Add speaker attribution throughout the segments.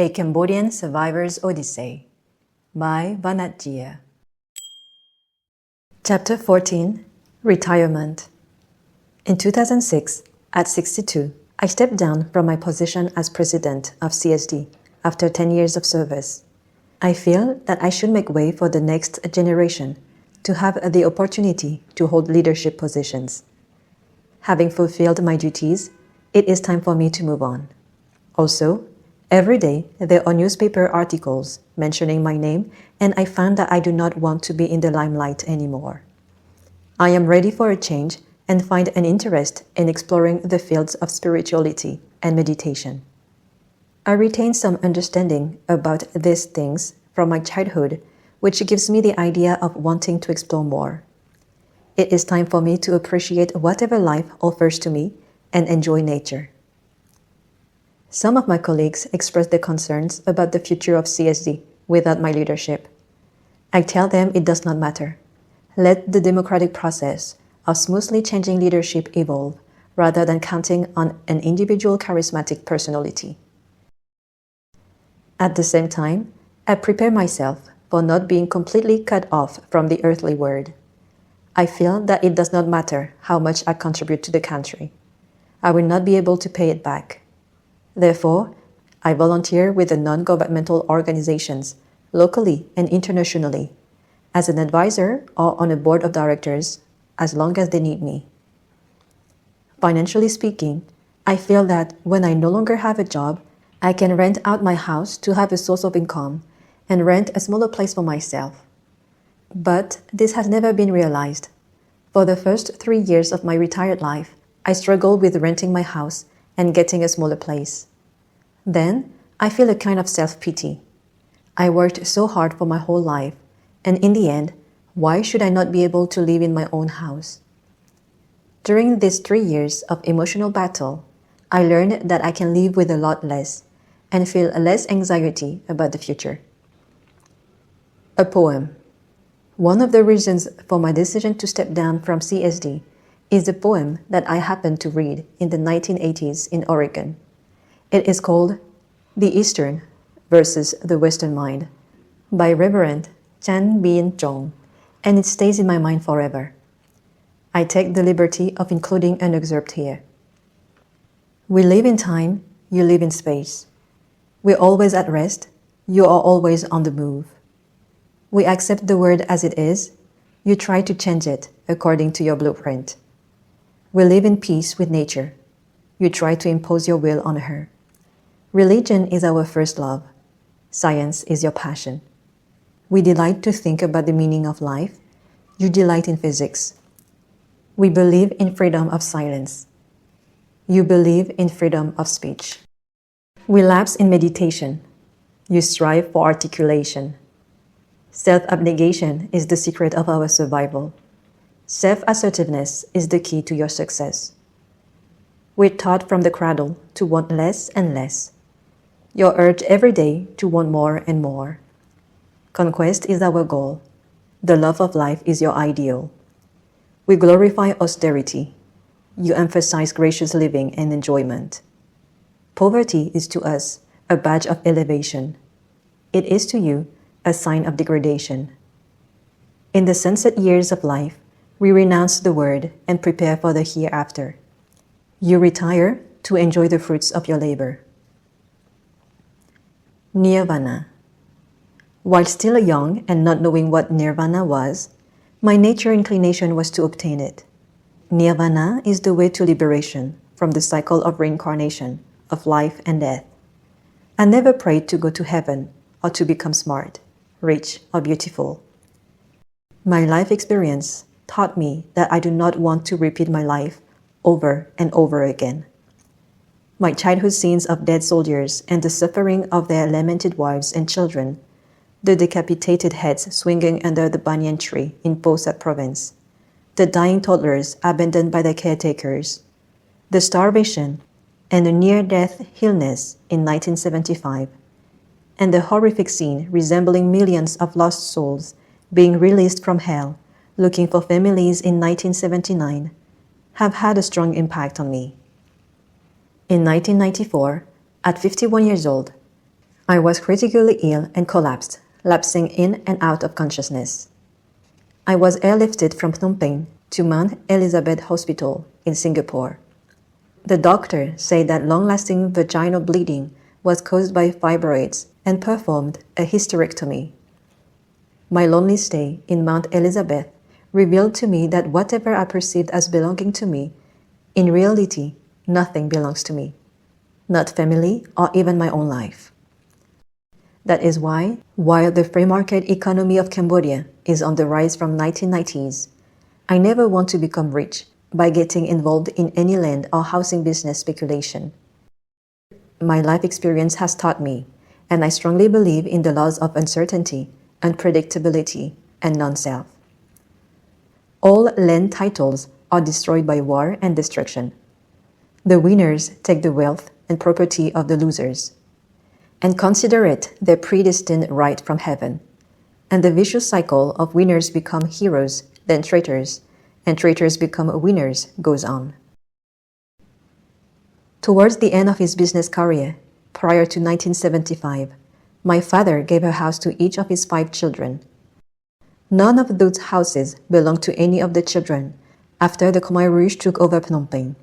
Speaker 1: A Cambodian Survivor's Odyssey by Vannath Chea. Chapter 14. Retirement. In 2006, at 62, I stepped down from my position as president of CSD after 10 years of service. I feel that I should make way for the next generation to have the opportunity to hold leadership positions. Having fulfilled my duties, it is time for me to move on. Also, every day there are newspaper articles mentioning my name, and I find that I do not want to be in the limelight anymore. I am ready for a change and find an interest in exploring the fields of spirituality and meditation. I retain some understanding about these things from my childhood, which gives me the idea of wanting to explore more. It is time for me to appreciate whatever life offers to me and enjoy nature. Some of my colleagues expressed their concerns about the future of CSD without my leadership. I tell them it does not matter. Let the democratic process of smoothly changing leadership evolve rather than counting on an individual charismatic personality. At the same time, I prepare myself for not being completely cut off from the earthly world. I feel that it does not matter how much I contribute to the country. I will not be able to pay it back. Therefore, I volunteer with the non-governmental organizations, locally and internationally, as an advisor or on a board of directors, as long as they need me. Financially speaking, I feel that when I no longer have a job, I can rent out my house to have a source of income and rent a smaller place for myself. But this has never been realized. For the first 3 years of my retired life, I struggled with renting my house and getting a smaller place. Then, I feel a kind of self-pity. I worked so hard for my whole life, and in the end, why should I not be able to live in my own house? During these 3 years of emotional battle, I learned that I can live with a lot less and feel less anxiety about the future. A poem. One of the reasons for my decision to step down from CSD is a poem that I happened to read in the 1980s in Oregon. It is called The Eastern versus the Western Mind by Reverend Chan Bien Chong, and it stays in my mind forever. I take the liberty of including an excerpt here. We live in time, you live in space. We're always at rest, you are always on the move. We accept the world as it is, you try to change it according to your blueprint. We live in peace with nature. You try to impose your will on her. Religion is our first love. Science is your passion. We delight to think about the meaning of life. You delight in physics. We believe in freedom of silence. You believe in freedom of speech. We lapse in meditation. You strive for articulation. Self-abnegation is the secret of our survival. Self-assertiveness is the key to your success. We're taught from the cradle to want less and less. You're urged every day to want more and more. Conquest is our goal. The love of life is your ideal. We glorify austerity. You emphasize gracious living and enjoyment. Poverty is to us a badge of elevation. It is to you a sign of degradation. In the sunset years of life, we renounce the world and prepare for the hereafter. You retire to enjoy the fruits of your labor. Nirvana. While still young and not knowing what nirvana was, my nature inclination was to obtain it. Nirvana is the way to liberation from the cycle of reincarnation, of life and death. I never prayed to go to heaven or to become smart, rich, or beautiful. My life experience taught me that I do not want to repeat my life over and over again. My childhood scenes of dead soldiers and the suffering of their lamented wives and children, the decapitated heads swinging under the banyan tree in Posat province, the dying toddlers abandoned by their caretakers, the starvation and the near-death illness in 1975, and the horrific scene resembling millions of lost souls being released from hell looking for families in 1979, have had a strong impact on me. In 1994, at 51 years old, I was critically ill and collapsed, lapsing in and out of consciousness. I was airlifted from Phnom Penh to Mount Elizabeth Hospital in Singapore. The doctor said that long-lasting vaginal bleeding was caused by fibroids and performed a hysterectomy. My lonely stay in Mount Elizabeth revealed to me that whatever I perceived as belonging to me, in reality, nothing belongs to me, not family or even my own life. That is why, while the free market economy of Cambodia is on the rise from 1990s, I never want to become rich by getting involved in any land or housing business speculation. My life experience has taught me, and I strongly believe in the laws of uncertainty, unpredictability, and non-self. All land titles are destroyed by war and destruction. The winners take the wealth and property of the losers, and consider it their predestined right from heaven. And the vicious cycle of winners become heroes, then traitors, and traitors become winners goes on. Towards the end of his business career, prior to 1975, my father gave a house to each of his 5 children. None of those houses belonged to any of the children after the Khmer Rouge took over Phnom Penh.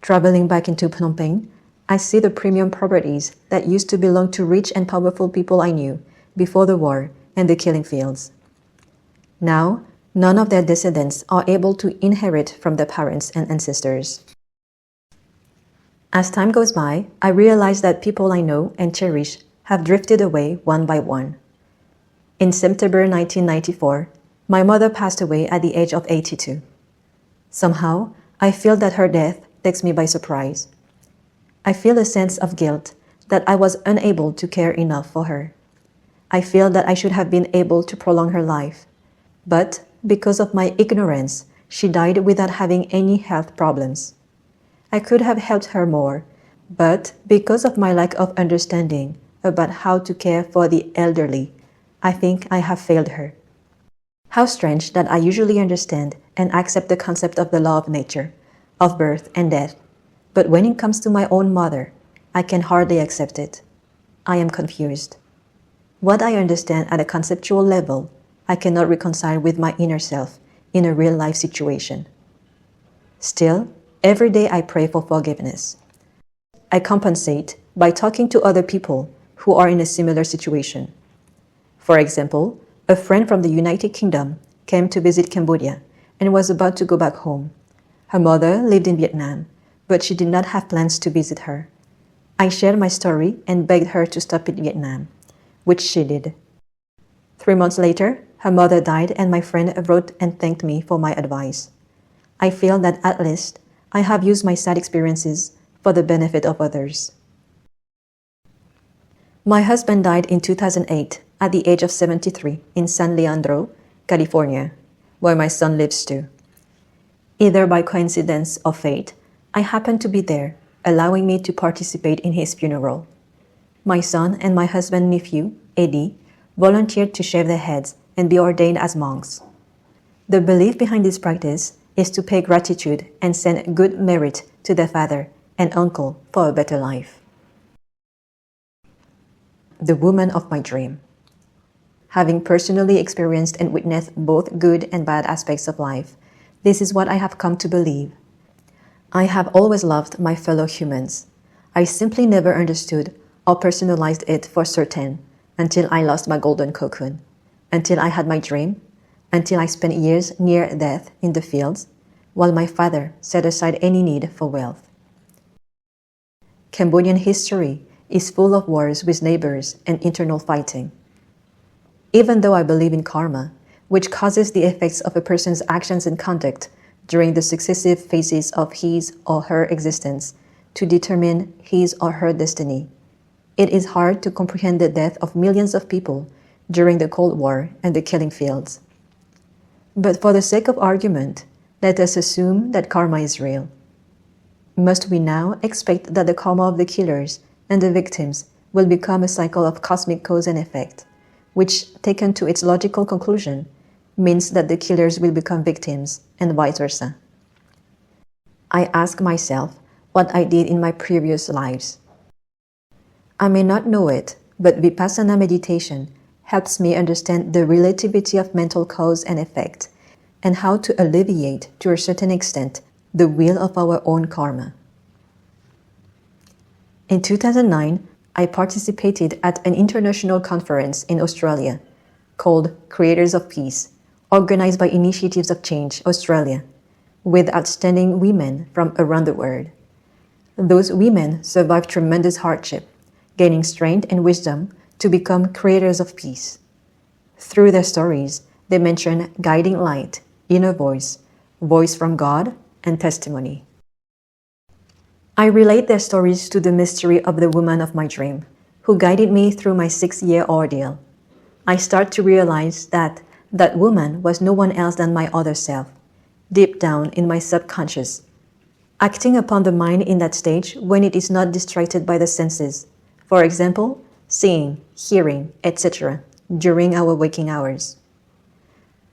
Speaker 1: Traveling back into Phnom Penh, I see the premium properties that used to belong to rich and powerful people I knew before the war and the killing fields. Now, none of their descendants are able to inherit from their parents and ancestors. As time goes by, I realize that people I know and cherish have drifted away one by one. In September 1994, my mother passed away at the age of 82. Somehow, I feel that her death takes me by surprise. I feel a sense of guilt that I was unable to care enough for her. I feel that I should have been able to prolong her life. But because of my ignorance, she died without having any health problems. I could have helped her more, but because of my lack of understanding about how to care for the elderly, I think I have failed her. How strange that I usually understand and accept the concept of the law of nature, of birth and death, but when it comes to my own mother, I can hardly accept it. I am confused. What I understand at a conceptual level, I cannot reconcile with my inner self in a real-life situation. Still, every day I pray for forgiveness. I compensate by talking to other people who are in a similar situation. For example, a friend from the United Kingdom came to visit Cambodia and was about to go back home. Her mother lived in Vietnam, but she did not have plans to visit her. I shared my story and begged her to stop in Vietnam, which she did. 3 months later, her mother died and my friend wrote and thanked me for my advice. I feel that at least I have used my sad experiences for the benefit of others. My husband died in 2008 at the age of 73 in San Leandro, California, where my son lives too. Either by coincidence or fate, I happened to be there, allowing me to participate in his funeral. My son and my husband's nephew, Eddie, volunteered to shave their heads and be ordained as monks. The belief behind this practice is to pay gratitude and send good merit to their father and uncle for a better life. The woman of my dream. Having personally experienced and witnessed both good and bad aspects of life, this is what I have come to believe. I have always loved my fellow humans. I simply never understood or personalized it for certain until I lost my golden cocoon, until I had my dream, until I spent years near death in the fields, while my father set aside any need for wealth. Cambodian history is full of wars with neighbors and internal fighting. Even though I believe in karma, which causes the effects of a person's actions and conduct during the successive phases of his or her existence to determine his or her destiny, it is hard to comprehend the death of millions of people during the Cold War and the killing fields. But for the sake of argument, let us assume that karma is real. Must we now expect that the karma of the killers and the victims will become a cycle of cosmic cause and effect, which, taken to its logical conclusion, means that the killers will become victims and vice versa? I ask myself what I did in my previous lives. I may not know it, but Vipassana meditation helps me understand the relativity of mental cause and effect, and how to alleviate, to a certain extent, the wheel of our own karma. In 2009, I participated at an international conference in Australia called Creators of Peace, organized by Initiatives of Change Australia, with outstanding women from around the world. Those women survived tremendous hardship, gaining strength and wisdom to become creators of peace. Through their stories, they mention guiding light, inner voice, voice from God, and testimony. I relate their stories to the mystery of the woman of my dream, who guided me through my 6-year ordeal. I start to realize that that woman was no one else than my other self, deep down in my subconscious, acting upon the mind in that stage when it is not distracted by the senses, for example, seeing, hearing, etc., during our waking hours.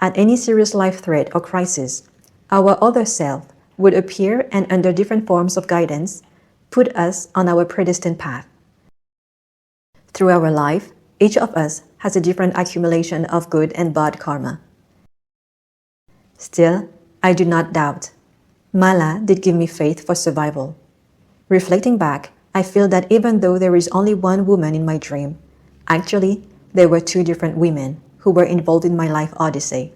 Speaker 1: At any serious life threat or crisis, our other self would appear and under different forms of guidance, put us on our predestined path. Through our life, each of us has a different accumulation of good and bad karma. Still, I do not doubt. Mala did give me faith for survival. Reflecting back, I feel that even though there is only one woman in my dream, actually, there were 2 different women who were involved in my life odyssey,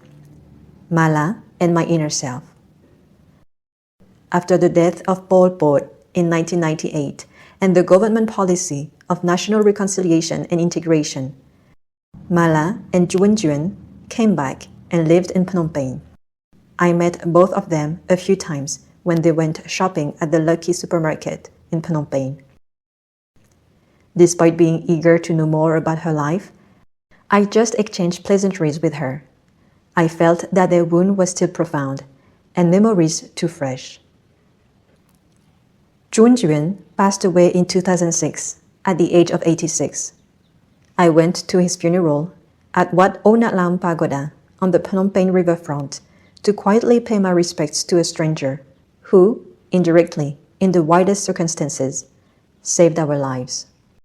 Speaker 1: Mala and my inner self. After the death of Pol Pot in 1998 and the government policy of national reconciliation and integration, Mala and Juan came back and lived in Phnom Penh. I met both of them a few times when they went shopping at the Lucky supermarket in Phnom Penh. Despite being eager to know more about her life, I just exchanged pleasantries with her. I felt that their wound was still profound and memories too fresh. Juan passed away in 2006 at the age of 86. I went to his funeral at Wat Onat Lam Pagoda on the Phnom Penh riverfront to quietly pay my respects to a stranger who, indirectly, in the widest circumstances, saved our lives.